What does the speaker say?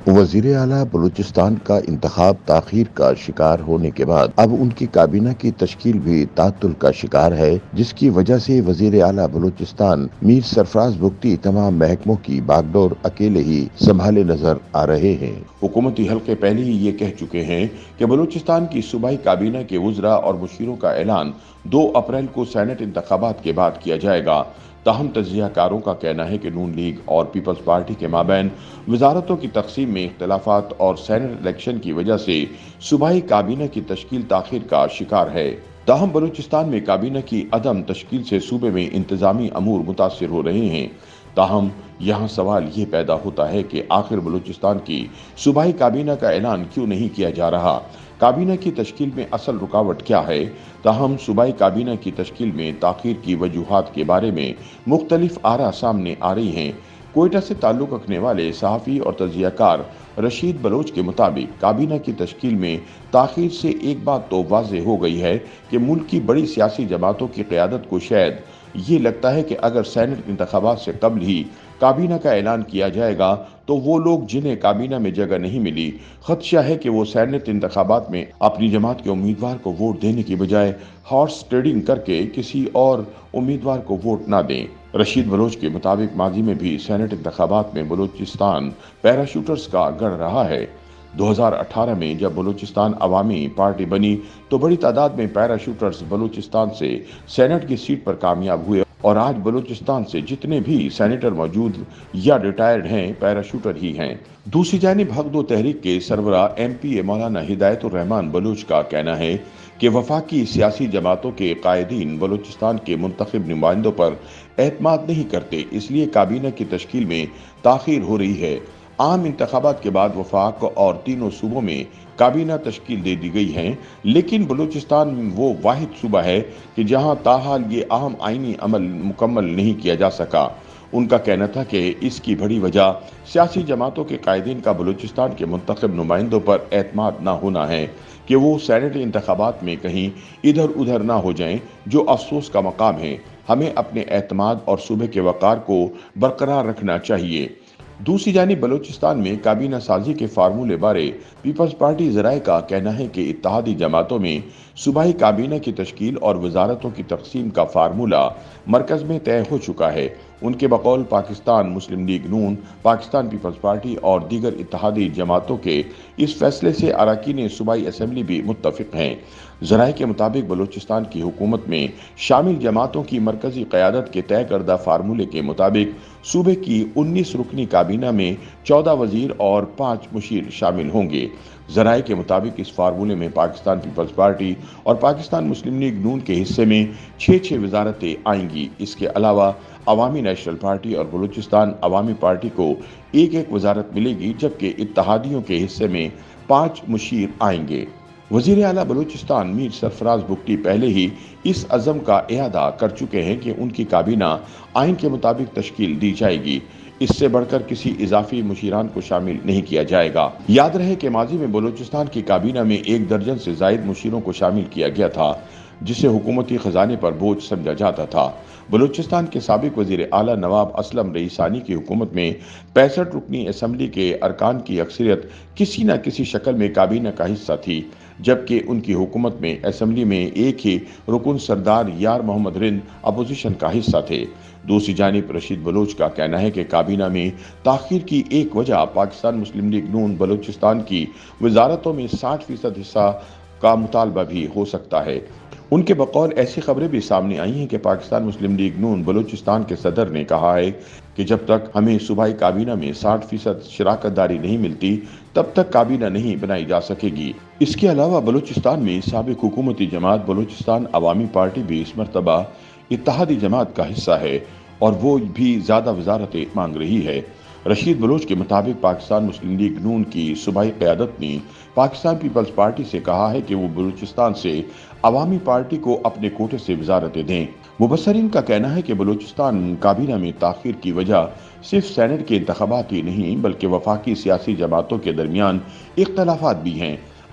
وزیر اعلیٰ بلوچستان کا انتخاب تاخیر کا شکار ہونے کے بعد اب ان کی کابینہ کی تشکیل بھی تعطل کا شکار ہے، جس کی وجہ سے وزیر اعلیٰ بلوچستان میر سرفراز بگٹی تمام محکموں کی باغ ڈور اکیلے ہی سنبھالے نظر آ رہے ہیں۔ حکومتی حلقے پہلے ہی یہ کہہ چکے ہیں کہ بلوچستان کی صوبائی کابینہ کے وزراء اور مشیروں کا اعلان 2 اپریل کو سینٹ انتخابات کے بعد کیا جائے گا۔ تاہم تجزیہ کاروں کا کہنا ہے کہ نون لیگ اور پیپلز پارٹی کے مابین وزارتوں کی تقسیم میں اختلافات اور سینٹ الیکشن کی وجہ سے صوبائی کابینہ کی تشکیل تاخیر کا شکار ہے۔ تاہم بلوچستان میں کابینہ کی عدم تشکیل سے صوبے میں انتظامی امور متاثر ہو رہے ہیں۔ تاہم یہاں سوال یہ پیدا ہوتا ہے کہ آخر بلوچستان کی صوبائی کابینہ کا اعلان کیوں نہیں کیا جا رہا؟ کابینہ کی تشکیل میں اصل رکاوٹ کیا ہے؟ تاہم صوبائی کابینہ کی تشکیل میں تاخیر کی وجوہات کے بارے میں مختلف آراء سامنے آ رہی ہیں۔ کوئٹہ سے تعلق رکھنے والے صحافی اور تجزیہ کار رشید بلوچ کے مطابق کابینہ کی تشکیل میں تاخیر سے ایک بات تو واضح ہو گئی ہے کہ ملک کی بڑی سیاسی جماعتوں کی قیادت کو شاید یہ لگتا ہے کہ اگر سینٹ انتخابات سے قبل ہی کابینہ کا اعلان کیا جائے گا تو وہ لوگ جنہیں کابینہ میں جگہ نہیں ملی، خدشہ ہے کہ وہ سینٹ انتخابات میں اپنی جماعت کے امیدوار کو ووٹ دینے کی بجائے ہارس ٹریڈنگ کر کے کسی اور امیدوار کو ووٹ نہ دیں۔ رشید بلوچ کے مطابق ماضی میں بھی سینٹ انتخابات میں بلوچستان پیراشوٹرز کا گڑھ رہا ہے۔ 2018 میں جب بلوچستان عوامی پارٹی بنی تو بڑی تعداد میں پیراشوٹرز بلوچستان سے سینٹ کی سیٹ پر کامیاب ہوئے، اور آج بلوچستان سے جتنے بھی سینیٹر موجود یا ریٹائرڈ ہیں پیراشوٹر ہی ہیں۔ دوسری جانب حق دو تحریک کے سربراہ ایم پی اے مولانا ہدایت الرحمان بلوچ کا کہنا ہے کہ وفاقی سیاسی جماعتوں کے قائدین بلوچستان کے منتخب نمائندوں پر اعتماد نہیں کرتے، اس لیے کابینہ کی تشکیل میں تاخیر ہو رہی ہے۔ عام انتخابات کے بعد وفاق اور تینوں صوبوں میں کابینہ تشکیل دے دی گئی ہیں، لیکن بلوچستان وہ واحد صوبہ ہے کہ جہاں تاحال یہ اہم آئینی عمل مکمل نہیں کیا جا سکا۔ ان کا کہنا تھا کہ اس کی بڑی وجہ سیاسی جماعتوں کے قائدین کا بلوچستان کے منتخب نمائندوں پر اعتماد نہ ہونا ہے کہ وہ سینٹ انتخابات میں کہیں ادھر ادھر نہ ہو جائیں، جو افسوس کا مقام ہے۔ ہمیں اپنے اعتماد اور صوبے کے وقار کو برقرار رکھنا چاہیے۔ دوسری جانب بلوچستان میں کابینہ سازی کے فارمولے بارے پیپلز پارٹی ذرائع کا کہنا ہے کہ اتحادی جماعتوں میں صوبائی کابینہ کی تشکیل اور وزارتوں کی تقسیم کا فارمولہ مرکز میں طے ہو چکا ہے۔ ان کے بقول پاکستان مسلم لیگ نون، پاکستان پیپلز پارٹی اور دیگر اتحادی جماعتوں کے اس فیصلے سے اراکین صوبائی اسمبلی بھی متفق ہیں۔ ذرائع کے مطابق بلوچستان کی حکومت میں شامل جماعتوں کی مرکزی قیادت کے طے کردہ فارمولے کے مطابق صوبے کی 19 رکنی کابینہ میں 14 وزیر اور 5 مشیر شامل ہوں گے۔ ذرائع کے مطابق اس فارمولے میں پاکستان پیپلز پارٹی اور پاکستان مسلم لیگ نون کے حصے میں 6 وزارتیں آئیں گی۔ اس کے علاوہ عوامی نیشنل پارٹی اور بلوچستان عوامی پارٹی کو 1 وزارت ملے گی، جبکہ اتحادیوں کے حصے میں 5 مشیر آئیں گے۔ وزیر اعلیٰ بلوچستان میر سرفراز بگٹی پہلے ہی اس عزم کا اعادہ کر چکے ہیں کہ ان کی کابینہ آئین کے مطابق تشکیل دی جائے گی، اس سے بڑھ کر کسی اضافی مشیران کو شامل نہیں کیا جائے گا۔ یاد رہے کہ ماضی میں بلوچستان کی کابینہ میں 1 درجن سے زائد مشیروں کو شامل کیا گیا تھا، جسے حکومتی خزانے پر بوجھ سمجھا جاتا تھا۔ بلوچستان کے سابق وزیر اعلیٰ نواب اسلم رئیسانی کی حکومت میں 65 رکنی اسمبلی کے ارکان کی اکثریت کسی نہ کسی شکل میں کابینہ کا حصہ تھی، جبکہ ان کی حکومت میں اسمبلی میں ایک ہی رکن سردار یار محمد رند اپوزیشن کا حصہ تھے۔ دوسری جانب رشید بلوچ کا کہنا ہے کہ کابینہ میں تاخیر کی ایک وجہ پاکستان مسلم لیگ نون بلوچستان کی وزارتوں میں 60% حصہ کا مطالبہ بھی ہو سکتا ہے۔ ان کے بقول ایسی خبریں بھی سامنے آئی ہیں کہ پاکستان مسلم لیگ نون بلوچستان کے صدر نے کہا ہے کہ جب تک ہمیں صوبائی کابینہ میں 60% شراکت داری نہیں ملتی تب تک کابینہ نہیں بنائی جا سکے گی۔ اس کے علاوہ بلوچستان میں سابق حکومتی جماعت بلوچستان عوامی پارٹی بھی اس مرتبہ اتحادی جماعت کا حصہ ہے اور وہ بھی زیادہ وزارتیں مانگ رہی ہے۔ رشید بلوچ کے مطابق پاکستان مسلم لیگ نون کی صوبائی قیادت نے پاکستان پیپلز پارٹی سے کہا ہے کہ وہ بلوچستان سے عوامی پارٹی کو اپنے کوٹے سے وزارتیں دیں۔ مبصرین کا کہنا ہے کہ بلوچستان کابینہ میں تاخیر کی وجہ صرف سینٹ کے انتخابات ہی نہیں بلکہ وفاقی سیاسی جماعتوں کے درمیان اختلافات بھی ہیں۔